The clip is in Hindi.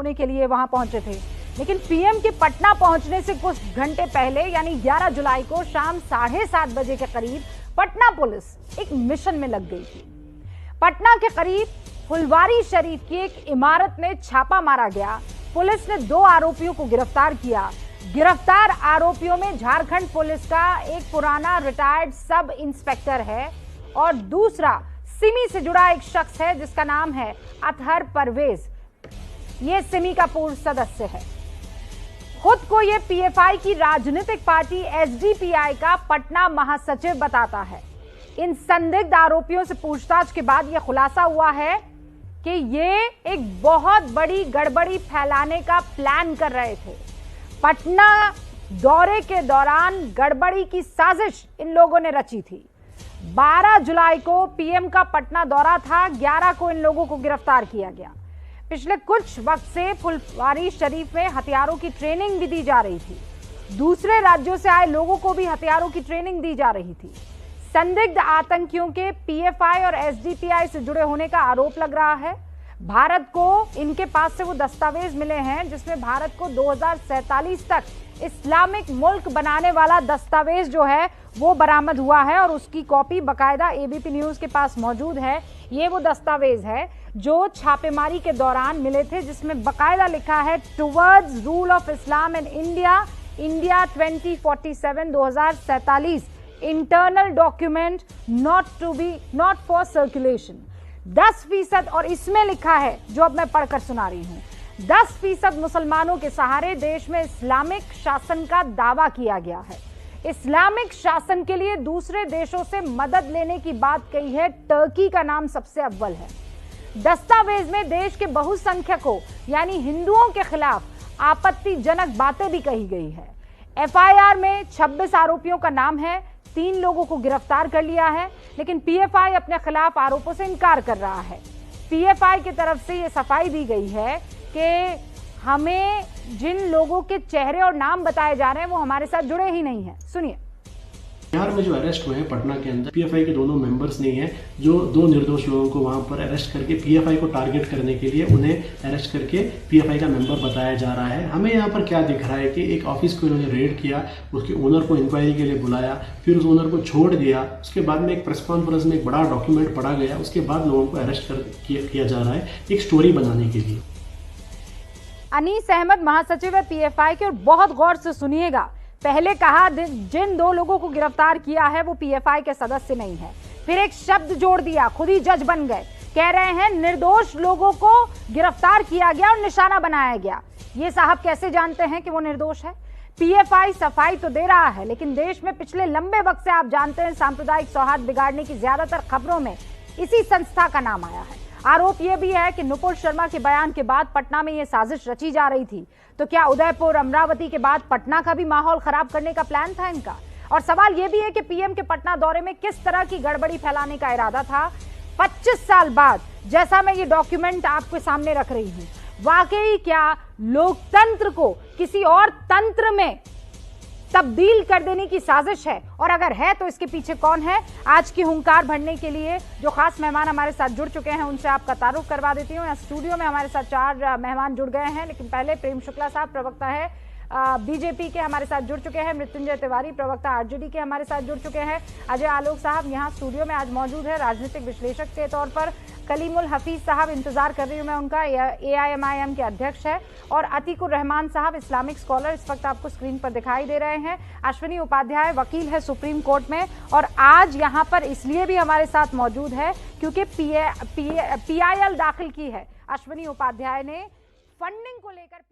होने के लिए वहां पहुंचे थे। लेकिन पीएम के पटना पहुंचने से कुछ घंटे पहले यानी 11 जुलाई को शाम 7:30 बजे के करीब पटना पुलिस एक मिशन में लग गई थी। पटना के करीब फुलवारी शरीफ की एक इमारत में छापा मारा गया। पुलिस ने 2 आरोपियों को गिरफ्तार किया। गिरफ्तार आरोपियों में झारखंड पुलिस का एक पुराना रिटायर्ड सब इंस्पेक्टर है और दूसरा सिमी से जुड़ा एक शख्स है जिसका नाम है अतहर परवेज। ये सिमी का पूर्व सदस्य है। खुद को ये पीएफआई की राजनीतिक पार्टी एसडीपीआई का पटना महासचिव बताता है। इन संदिग्ध आरोपियों से पूछताछ के बाद यह खुलासा हुआ है कि ये एक बहुत बड़ी गड़बड़ी फैलाने का प्लान कर रहे थे। पटना दौरे के दौरान गड़बड़ी की साजिश इन लोगों ने रची थी। 12 जुलाई को पीएम का पटना दौरा था, 11 को इन लोगों को गिरफ्तार किया गया। पिछले कुछ वक्त से फुलवारी शरीफ में हथियारों की ट्रेनिंग भी दी जा रही थी। दूसरे राज्यों से आए लोगों को भी हथियारों की ट्रेनिंग दी जा रही थी। संदिग्ध आतंकियों के पीएफआई और एसडीपीआई से जुड़े होने का आरोप लग रहा है। भारत को इनके पास से वो दस्तावेज मिले हैं जिसमें भारत को 2047 तक इस्लामिक मुल्क बनाने वाला दस्तावेज जो है वो बरामद हुआ है और उसकी कॉपी बकायदा एबीपी न्यूज के पास मौजूद है। ये वो दस्तावेज है जो छापेमारी के दौरान मिले थे, जिसमें बकायदा लिखा है towards rule of Islam in India, India 2047 2047 internal document not for circulation. 10% और इसमें लिखा है जो अब मैं पढ़कर सुना रही हूं, 10% मुसलमानों के सहारे देश में इस्लामिक शासन का दावा किया गया है। इस्लामिक शासन के लिए दूसरे देशों से मदद लेने की बात कही है। टर्की का नाम सबसे अव्वल है। दस्तावेज में देश के बहुसंख्यकों यानी हिंदुओं के खिलाफ आपत्तिजनक बातें भी कही गई है। एफआईआर में 26 आरोपियों का नाम है। 3 लोगों को गिरफ्तार कर लिया है, लेकिन पीएफआई अपने खिलाफ आरोपों से इनकार कर रहा है। पीएफआई की तरफ से यह सफाई दी गई है कि हमें जिन लोगों के चेहरे और नाम बताए जा रहे हैं वो हमारे साथ जुड़े ही नहीं हैं। सुनिए। बिहार में जो अरेस्ट हुए हैं पटना के अंदर पीएफआई के दोनों मेंबर्स नहीं हैं, जो 2 निर्दोष लोगों को वहां पर अरेस्ट करके पीएफआई को टारगेट करने के लिए उन्हें अरेस्ट करके पीएफआई का मेंबर बताया जा रहा है। हमें यहाँ पर क्या दिख रहा है कि एक ऑफिस को इन्होंने रेड किया, उसके ओनर को इंक्वायरी के लिए बुलाया, फिर उस ओनर को छोड़ दिया। उसके बाद में एक प्रेस कॉन्फ्रेंस में एक बड़ा डॉक्यूमेंट पढ़ा गया, उसके बाद लोगों को अरेस्ट किया जा रहा है एक स्टोरी बनाने के लिए। अनीस अहमद महासचिव है पीएफआई के और बहुत गौर से सुनिएगा। पहले कहा जिन 2 लोगों को गिरफ्तार किया है वो पीएफआई के सदस्य नहीं है, फिर एक शब्द जोड़ दिया, खुद ही जज बन गए, कह रहे हैं निर्दोष लोगों को गिरफ्तार किया गया और निशाना बनाया गया। ये साहब कैसे जानते हैं कि वो निर्दोष है? पीएफआई सफाई तो दे रहा है, लेकिन देश में पिछले लंबे वक्त से आप जानते हैं सांप्रदायिक सौहार्द बिगाड़ने की ज्यादातर खबरों में इसी संस्था का नाम आया है। आरोप यह भी है कि नुपुर शर्मा के बयान के बाद पटना में यह साजिश रची जा रही थी। तो क्या उदयपुर अमरावती के बाद पटना का भी माहौल खराब करने का प्लान था इनका? और सवाल यह भी है कि पीएम के पटना दौरे में किस तरह की गड़बड़ी फैलाने का इरादा था। 25 साल बाद जैसा मैं ये डॉक्यूमेंट आपके सामने रख रही हूं, वाकई क्या लोकतंत्र को किसी और तंत्र में तब्दील कर देने की साजिश है? और अगर है तो इसके पीछे कौन है? आज की हुंकार भरने के लिए जो खास मेहमान हमारे साथ जुड़ चुके हैं उनसे आपका तारुफ करवा देती हूँ। स्टूडियो में हमारे साथ 4 मेहमान जुड़ गए हैं, लेकिन पहले प्रेम शुक्ला साहब प्रवक्ता है बीजेपी के हमारे साथ जुड़ चुके हैं। मृत्युंजय तिवारी प्रवक्ता आरजेडी के हमारे साथ जुड़ चुके हैं। अजय आलोक साहब यहाँ स्टूडियो में आज मौजूद है राजनीतिक विश्लेषक के तौर पर। कलीमुल हफीज साहब, इंतजार कर रही हूँ मैं उनका, एआईएमआईएम के अध्यक्ष है। और अतीकुर रहमान साहब, इस्लामिक स्कॉलर, इस वक्त आपको स्क्रीन पर दिखाई दे रहे हैं। अश्विनी उपाध्याय वकील है सुप्रीम कोर्ट में और आज यहाँ पर इसलिए भी हमारे साथ मौजूद है क्योंकि पीआईएल दाखिल की है अश्विनी उपाध्याय ने फंडिंग को लेकर।